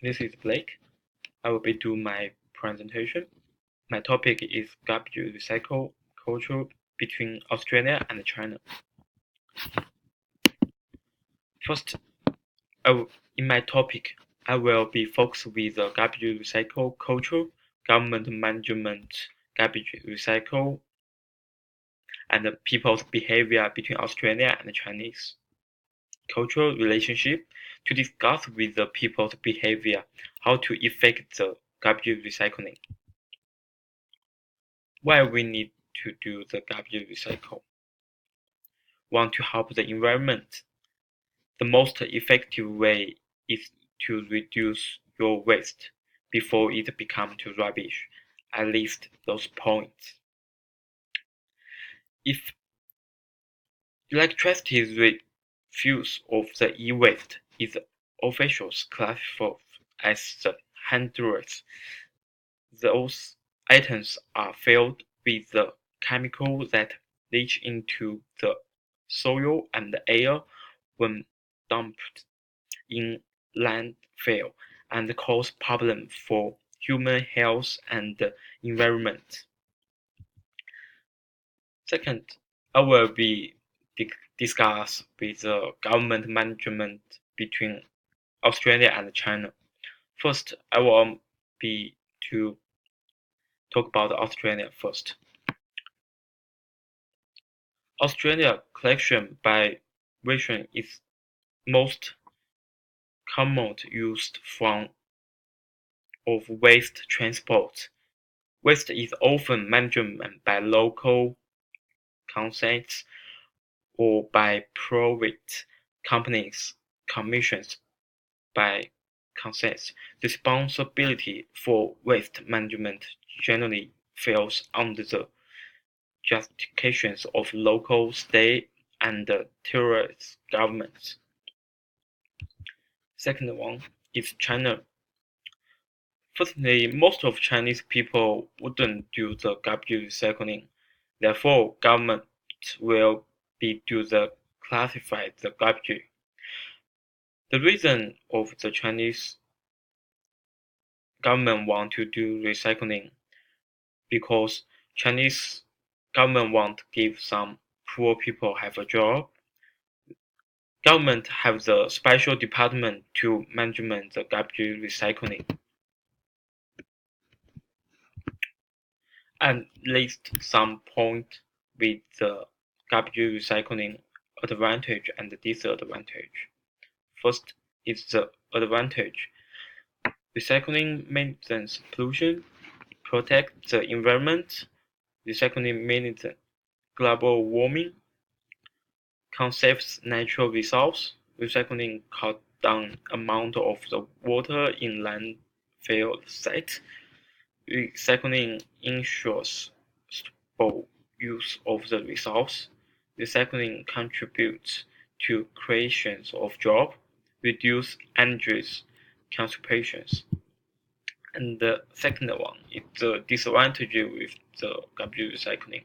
This is Blake. I will be doing my presentation. My topic is garbage recycle culture between Australia and China. First, in my topic, I will be focused with the garbage recycle culture, government management, garbage recycle, and the people's behavior between Australia and Chinese cultural relationship to discuss with the people's behavior how to effect the garbage recycling. Why we need to do the garbage recycle? Want to help the environment? The most effective way is to reduce your waste before it becomes too rubbish. At least those points. If electricity refuse of the e-waste is officials classified as the hazardous, those items are filled with the chemical that leach into the soil and air when dumped in landfill and cause problems for human health and the environment. Second, I will be discuss with the government management between Australia and China. First, I will be to talk about Australia first. Australia collection by version is most common used form of waste transport. Waste is often managed by local councils or by private companies commissioned by councils. Responsibility for waste management generally falls under the justifications of local, state, and territorial governments. Second one is China. Firstly, most of Chinese people wouldn't do the garbage recycling. Therefore, government will be do the classify the garbage. The reason of the Chinese government want to do recycling because Chinese government want to give some poor people have a job. Government have the special department to management the garbage recycling. And list some point with the garbage recycling advantage and disadvantage. First is the advantage. Recycling maintains pollution, protects the environment. Recycling maintains global warming, conserves natural resources. Recycling cuts down amount of the water in landfill sites. Recycling ensures sustainable use of the resource. Recycling contributes to creation of jobs, reduce energy consumption. And the second one is the disadvantage with the garbage recycling.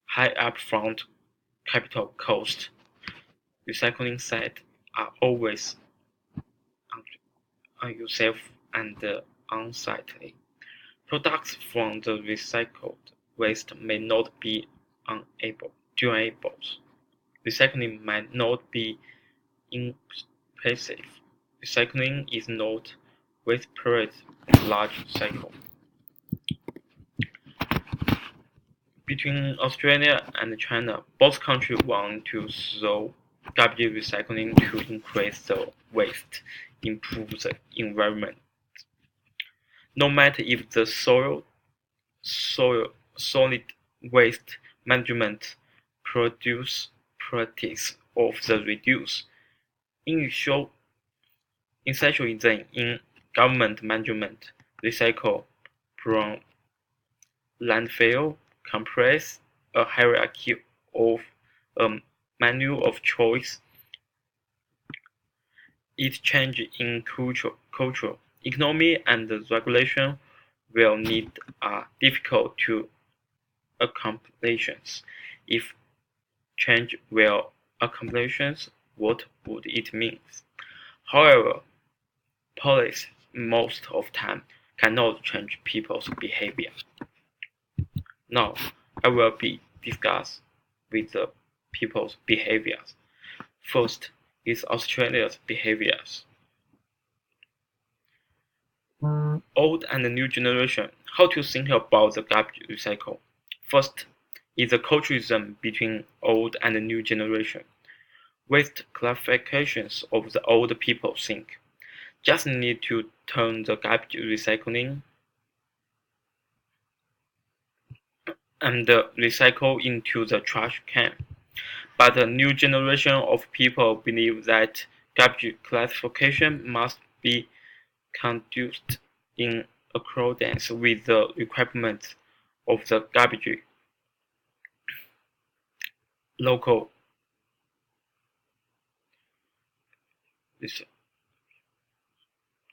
High upfront capital cost. Recycling sites are always unsafe and unsightly. Products from the recycled waste may not be durable. Recycling might not be inexpensive. Recycling is not widespread in large cycle. Between Australia and China, both countries want to solve garbage recycling to increase the waste, improve the environment. No matter if the solid waste management practice of the reduce essential in government management, recycle from landfill comprise a hierarchy of a menu of choice. Each change in culture, economy, and regulation will need are difficult to accomplish. If change will accomplish, what would it mean? However, policy most of time cannot change people's behavior. Now, I will be discuss with the people's behaviors. First is Australia's behaviors. Old and new generation, how to think about the garbage recycle. First is the culturalism between old and new generation. Waste classifications of the old people think. Just need to turn the garbage recycling and recycle into the trash can. But a new generation of people believe that garbage classification must be conducted in accordance with the requirements of the garbage local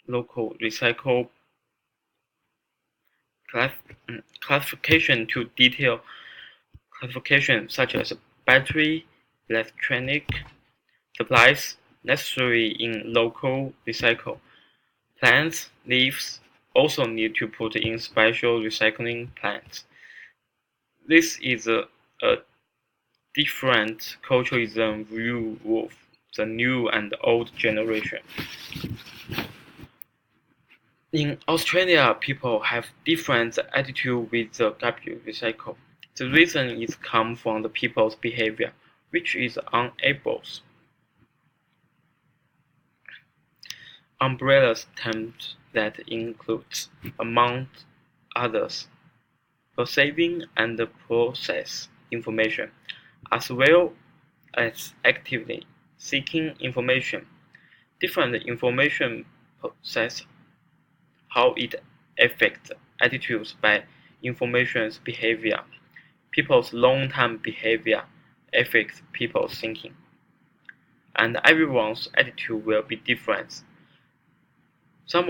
local recycle classification to detail classification such as battery, electronic supplies necessary in local recycle. Plants, leaves also need to put in special recycling plants. This is a different culturalism view of the new and old generation. In Australia, people have different attitude with the garbage recycle. The reason is come from the people's behavior, which is unable. Umbrellas terms that includes, among others, perceiving and process information, as well as actively seeking information. Different information process how it affects attitudes by information's behavior. People's long-term behavior affects people's thinking, and everyone's attitude will be different. Some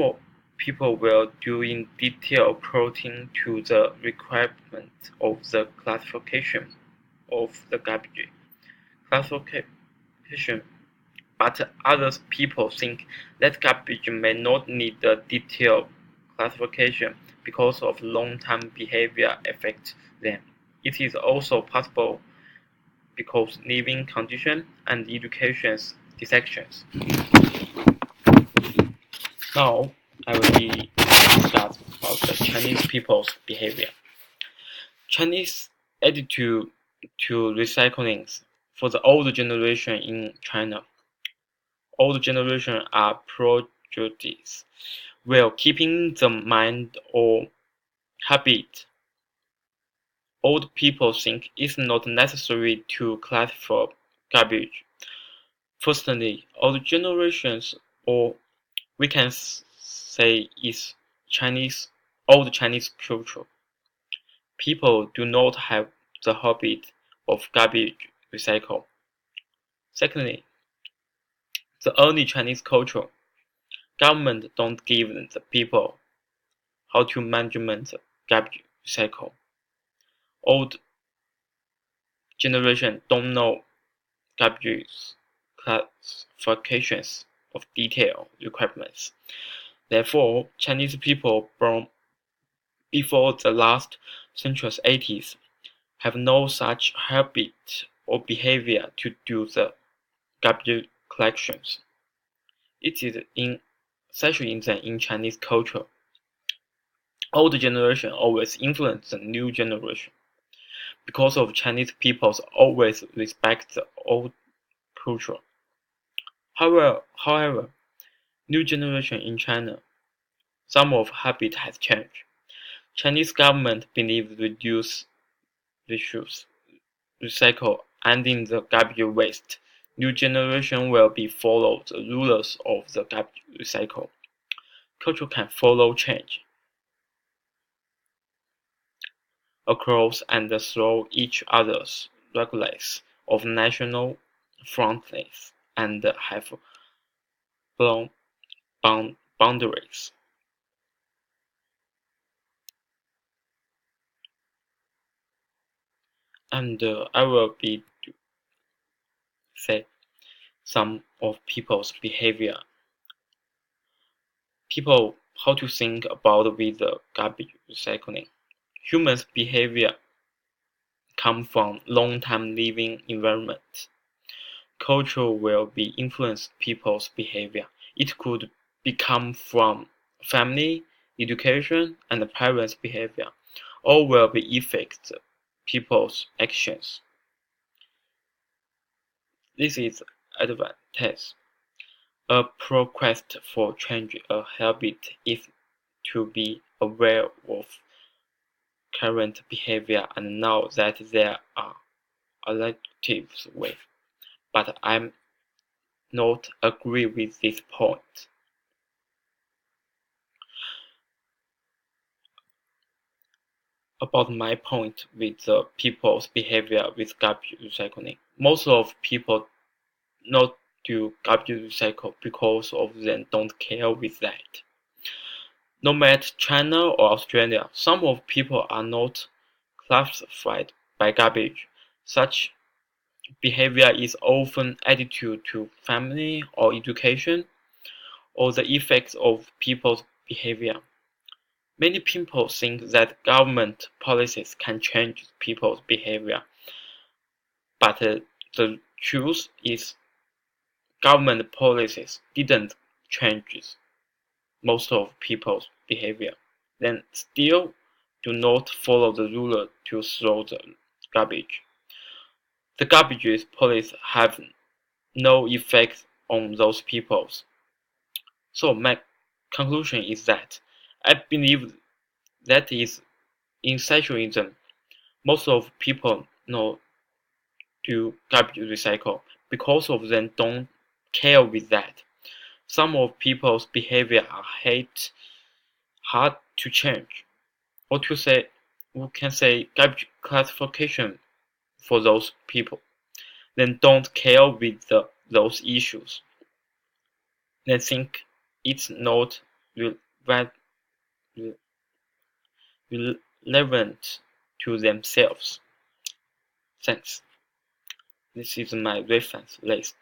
people will do in detail according to the requirement of the classification of the garbage classification, but other people think that garbage may not need a detailed classification because of long-term behavior affects them. It is also possible because living conditions and education's dissections. Now, I will discuss about the Chinese people's behavior. Chinese attitude to recycling for the old generation in China. Old generation are prejudiced, while keeping the mind or habit. Old people think it's not necessary to classify garbage. Firstly, old generations, or we can say is old Chinese culture. People do not have the habit of garbage recycle. Secondly, the early Chinese culture. Government don't give the people how to management the garbage recycle. Old generation don't know garbage classifications of detailed requirements. Therefore, Chinese people born before the last century's 80s have no such habit or behavior to do the garbage collections. It is especially in Chinese culture. Old generation always influence the new generation. Because of Chinese peoples always respect the old culture. However, new generation in China, some of habit has changed. Chinese government believes reduce reuse, recycle, ending the garbage waste. New generation will be follow the rules of the garbage recycle. Culture can follow change across and through each other's regulations of national frontiers and have blown boundaries. And I will be say some of people's behavior. People how to think about with the garbage recycling. Humans' behavior come from long-time living environment. Culture will be influence people's behavior. It could become from family, education, and parents' behavior, or will be affect people's actions. This is advantage. A pro-quest for change a habit is to be aware of current behavior and know that there are alternatives way. But I'm not agree with this point. About my point with the people's behavior with garbage recycling. Most of people not do garbage recycle because of them don't care with that. No matter China or Australia, some of people are not classified by garbage. Such behavior is often attitude to family or education or the effects of people's behavior. Many people think that government policies can change people's behavior, but the truth is government policies didn't change most of people's behavior. Then still do not follow the rule to throw the garbage. The garbage policies have no effect on those people. So my conclusion is that I believe that is in socialism, most of people know to garbage recycle because of them don't care with that. Some of people's behavior are hard to change, or to say we can say garbage classification for those people. Then don't care with those issues. They think it's not re- re- relevant to themselves. Thanks. This is my reference list.